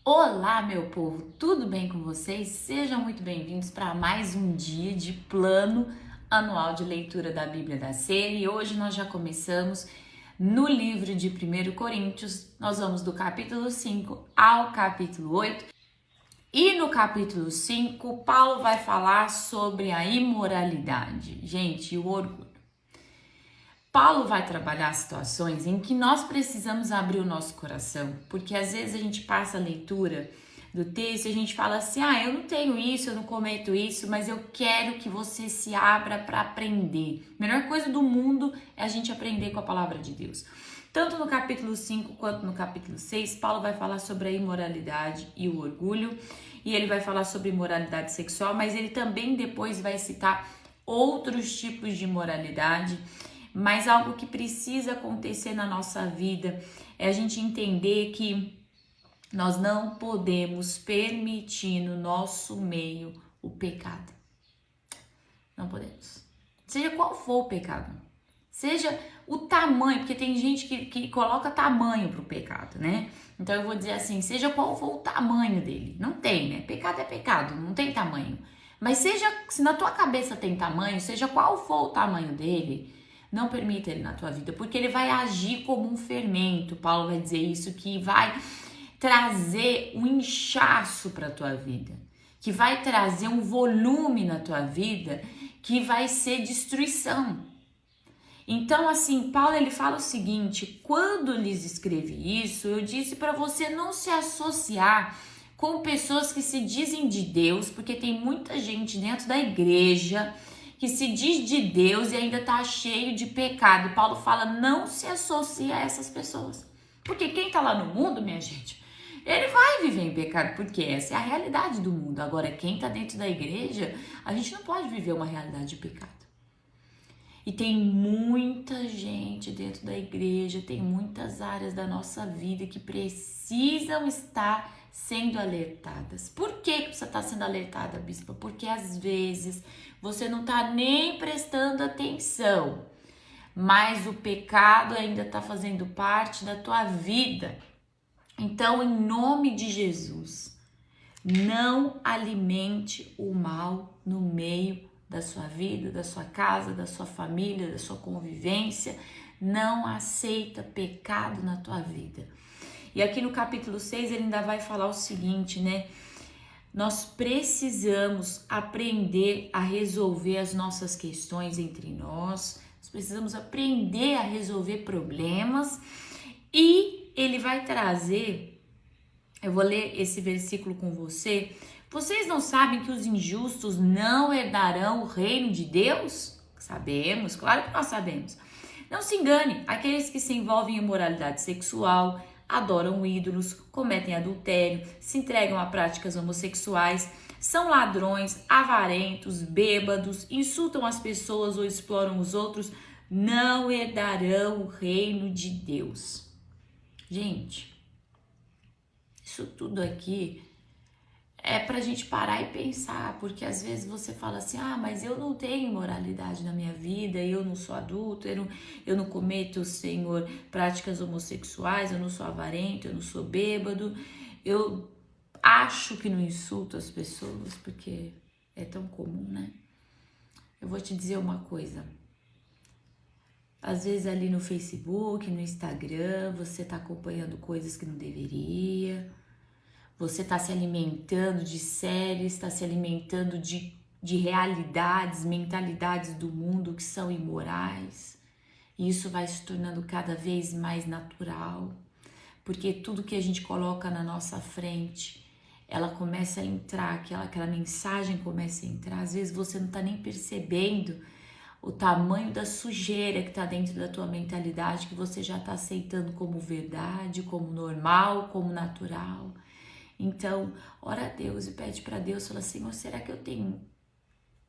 Olá, meu povo, tudo bem com vocês? Sejam muito bem-vindos para mais um dia de plano anual de leitura da Bíblia da Série. E hoje nós já começamos no livro de 1 Coríntios. Nós vamos do capítulo 5 ao capítulo 8. E no capítulo 5, Paulo vai falar sobre a imoralidade, gente, e o orgulho. Paulo vai trabalhar situações em que nós precisamos abrir o nosso coração, porque às vezes a gente passa a leitura do texto e a gente fala assim, eu não tenho isso, eu não cometo isso, mas eu quero que você se abra para aprender. A melhor coisa do mundo é a gente aprender com a palavra de Deus. Tanto no capítulo 5 quanto no capítulo 6, Paulo vai falar sobre a imoralidade e o orgulho, e ele vai falar sobre imoralidade sexual, mas ele também depois vai citar outros tipos de imoralidade. Mas algo que precisa acontecer na nossa vida é a gente entender que nós não podemos permitir no nosso meio o pecado. Não podemos. Seja qual for o pecado. Seja o tamanho, porque tem gente que coloca tamanho pro pecado, né? Então eu vou dizer assim, seja qual for o tamanho dele. Não tem, né? Pecado é pecado, não tem tamanho. Mas se na tua cabeça tem tamanho, seja qual for o tamanho dele, não permita ele na tua vida, porque ele vai agir como um fermento. Paulo vai dizer isso, que vai trazer um inchaço para a tua vida, que vai trazer um volume na tua vida, que vai ser destruição. Então, assim, Paulo ele fala o seguinte, quando lhes escrevi isso, eu disse para você não se associar com pessoas que se dizem de Deus, porque tem muita gente dentro da igreja que se diz de Deus e ainda tá cheio de pecado. Paulo fala, não se associe a essas pessoas. Porque quem tá lá no mundo, minha gente, ele vai viver em pecado, porque essa é a realidade do mundo. Agora, quem tá dentro da igreja, a gente não pode viver uma realidade de pecado. E tem muita gente dentro da igreja, tem muitas áreas da nossa vida que precisam estar sendo alertadas. Por que você está sendo alertada, bispa? Porque às vezes você não está nem prestando atenção, mas o pecado ainda está fazendo parte da tua vida. Então, em nome de Jesus, não alimente o mal no meio da sua vida, da sua casa, da sua família, da sua convivência. Não aceita pecado na tua vida. E aqui no capítulo 6 ele ainda vai falar o seguinte, né? Nós precisamos aprender a resolver as nossas questões entre nós. Nós precisamos aprender a resolver problemas. E ele vai trazer, eu vou ler esse versículo com você. Vocês não sabem que os injustos não herdarão o reino de Deus? Sabemos, claro que nós sabemos. Não se engane, aqueles que se envolvem em imoralidade sexual, adoram ídolos, cometem adultério, se entregam a práticas homossexuais, são ladrões, avarentos, bêbados, insultam as pessoas ou exploram os outros, não herdarão o reino de Deus. Gente, isso tudo aqui é pra gente parar e pensar, porque às vezes você fala assim, mas eu não tenho moralidade na minha vida, eu não sou adulto, eu não cometo, Senhor, práticas homossexuais, eu não sou avarento, eu não sou bêbado, eu acho que não insulto as pessoas, porque é tão comum, né? Eu vou te dizer uma coisa, às vezes ali no Facebook, no Instagram, você tá acompanhando coisas que não deveria. Você está se alimentando de séries, está se alimentando de realidades, mentalidades do mundo que são imorais. E isso vai se tornando cada vez mais natural, porque tudo que a gente coloca na nossa frente, ela começa a entrar, aquela mensagem começa a entrar. Às vezes você não está nem percebendo o tamanho da sujeira que está dentro da tua mentalidade, que você já está aceitando como verdade, como normal, como natural. Então, ora a Deus e pede para Deus, fala, Senhor, será que eu tenho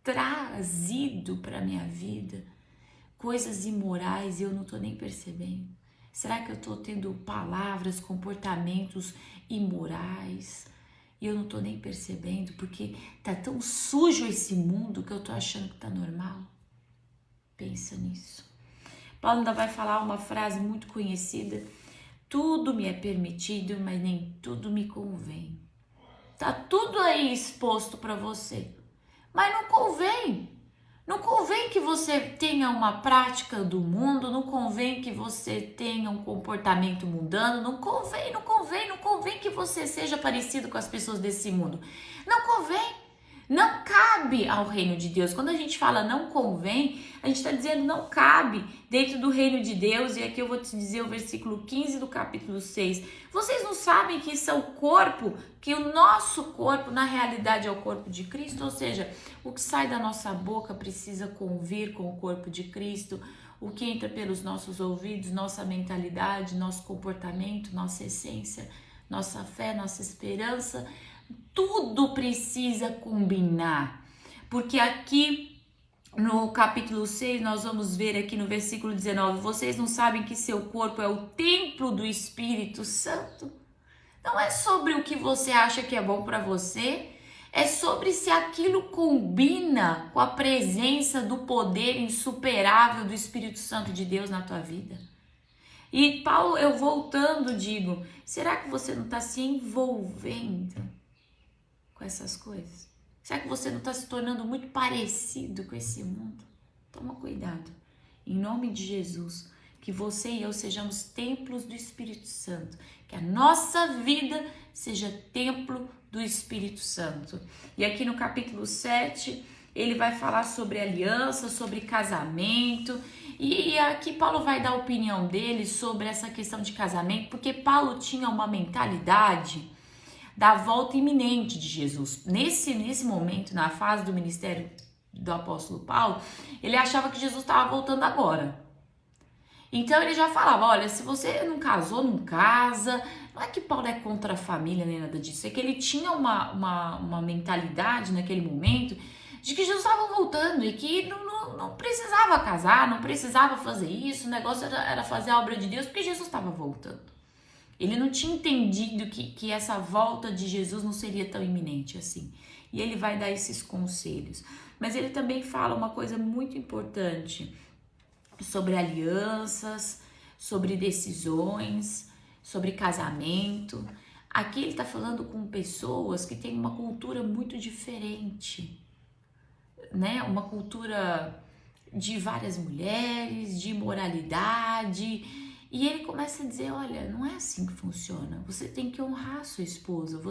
trazido para minha vida coisas imorais e eu não estou nem percebendo? Será que eu estou tendo palavras, comportamentos imorais e eu não estou nem percebendo porque tá tão sujo esse mundo que eu estou achando que tá normal? Pensa nisso. Paulo ainda vai falar uma frase muito conhecida, tudo me é permitido, mas nem tudo me convém. Tá tudo aí exposto para você, mas não convém. Não convém que você tenha uma prática do mundo, não convém que você tenha um comportamento mundano, não convém que você seja parecido com as pessoas desse mundo. Não convém. Não cabe ao reino de Deus. Quando a gente fala não convém, a gente está dizendo não cabe dentro do reino de Deus. E aqui eu vou te dizer o versículo 15 do capítulo 6. Vocês não sabem que isso é o corpo, que o nosso corpo na realidade é o corpo de Cristo? Ou seja, o que sai da nossa boca precisa convir com o corpo de Cristo. O que entra pelos nossos ouvidos, nossa mentalidade, nosso comportamento, nossa essência, nossa fé, nossa esperança, tudo precisa combinar, porque aqui no capítulo 6 nós vamos ver aqui no versículo 19, vocês não sabem que seu corpo é o templo do Espírito Santo? Não é sobre o que você acha que é bom para você, é sobre se aquilo combina com a presença do poder insuperável do Espírito Santo de Deus na tua vida. E Paulo, eu voltando digo, será que você não está se envolvendo com essas coisas? Será que você não está se tornando muito parecido com esse mundo? Toma cuidado. Em nome de Jesus, que você e eu sejamos templos do Espírito Santo. Que a nossa vida seja templo do Espírito Santo. E aqui no capítulo 7, ele vai falar sobre aliança, sobre casamento. E aqui Paulo vai dar a opinião dele sobre essa questão de casamento, porque Paulo tinha uma mentalidade da volta iminente de Jesus. Nesse momento, na fase do ministério do apóstolo Paulo, ele achava que Jesus estava voltando agora. Então ele já falava, olha, se você não casou, não casa. Não é que Paulo é contra a família nem nada disso, é que ele tinha uma mentalidade naquele momento de que Jesus estava voltando e que não precisava casar, não precisava fazer isso, o negócio era fazer a obra de Deus porque Jesus estava voltando. Ele não tinha entendido que essa volta de Jesus não seria tão iminente assim. E ele vai dar esses conselhos. Mas ele também fala uma coisa muito importante sobre alianças, sobre decisões, sobre casamento. Aqui ele está falando com pessoas que têm uma cultura muito diferente, né? Uma cultura de várias mulheres, de imoralidade. E ele começa a dizer, olha, não é assim que funciona. Você tem que honrar sua esposa,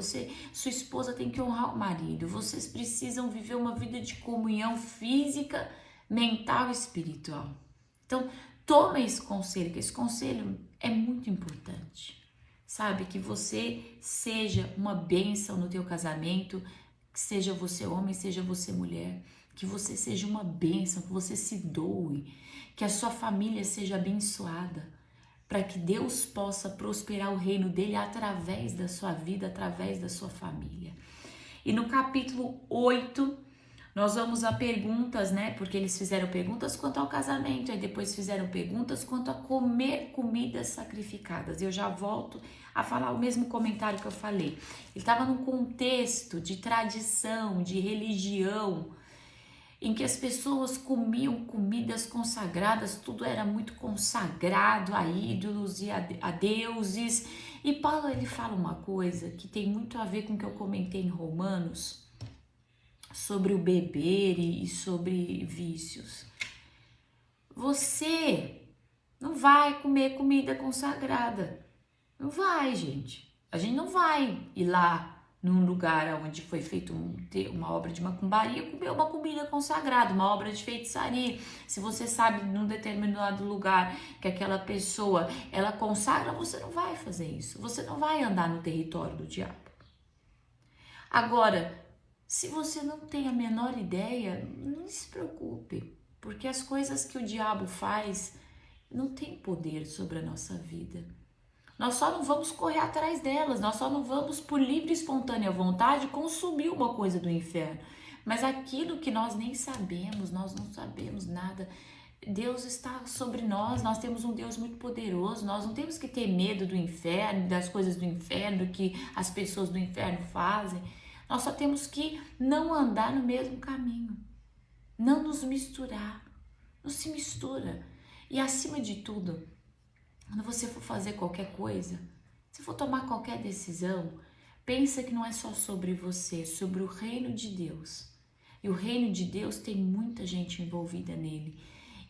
sua esposa tem que honrar o marido. Vocês precisam viver uma vida de comunhão física, mental e espiritual. Então, tome esse conselho, que esse conselho é muito importante. Sabe, que você seja uma bênção no teu casamento, que seja você homem, seja você mulher, que você seja uma bênção, que você se doe, que a sua família seja abençoada, para que Deus possa prosperar o reino dele através da sua vida, através da sua família. E no capítulo 8, nós vamos a perguntas, né? Porque eles fizeram perguntas quanto ao casamento, aí depois fizeram perguntas quanto a comer comidas sacrificadas. Eu já volto a falar o mesmo comentário que eu falei. Ele estava num contexto de tradição, de religião, em que as pessoas comiam comidas consagradas, tudo era muito consagrado a ídolos e a deuses. E Paulo, ele fala uma coisa que tem muito a ver com o que eu comentei em Romanos, sobre o beber e sobre vícios. Você não vai comer comida consagrada. Não vai, gente. A gente não vai ir lá num lugar onde foi feita uma obra de macumbaria, comer uma comida consagrada, uma obra de feitiçaria. Se você sabe num determinado lugar que aquela pessoa, ela consagra, você não vai fazer isso. Você não vai andar no território do diabo. Agora, se você não tem a menor ideia, não se preocupe, porque as coisas que o diabo faz não tem poder sobre a nossa vida. Nós só não vamos correr atrás delas, nós só não vamos por livre e espontânea vontade consumir uma coisa do inferno. Mas aquilo que nós nem sabemos, nós não sabemos nada, Deus está sobre nós, nós temos um Deus muito poderoso, nós não temos que ter medo do inferno, das coisas do inferno, do que as pessoas do inferno fazem. Nós só temos que não andar no mesmo caminho, não nos misturar, não se mistura. E acima de tudo, quando você for fazer qualquer coisa, se for tomar qualquer decisão, pensa que não é só sobre você, é sobre o reino de Deus. E o reino de Deus tem muita gente envolvida nele.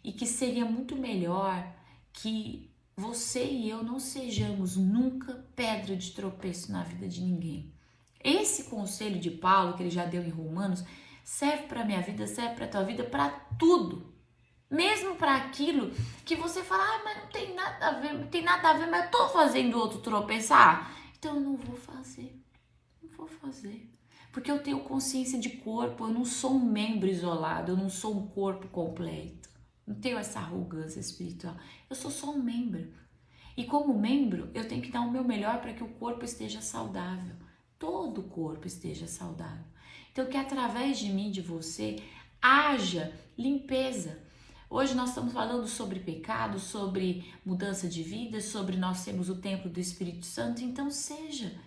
E que seria muito melhor que você e eu não sejamos nunca pedra de tropeço na vida de ninguém. Esse conselho de Paulo, que ele já deu em Romanos, serve para a minha vida, serve para a tua vida, para tudo. Mesmo para aquilo que você fala, mas não tem nada a ver, não tem nada a ver, mas eu tô fazendo o outro tropeçar. Então eu não vou fazer, não vou fazer. Porque eu tenho consciência de corpo, eu não sou um membro isolado, eu não sou um corpo completo. Não tenho essa arrogância espiritual, eu sou só um membro. E como membro, eu tenho que dar o meu melhor para que o corpo esteja saudável. Todo o corpo esteja saudável. Então que através de mim, de você, haja limpeza. Hoje nós estamos falando sobre pecado, sobre mudança de vida, sobre nós termos o templo do Espírito Santo. Então seja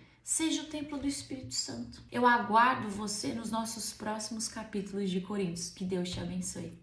o templo do Espírito Santo. Eu aguardo você nos nossos próximos capítulos de Coríntios. Que Deus te abençoe.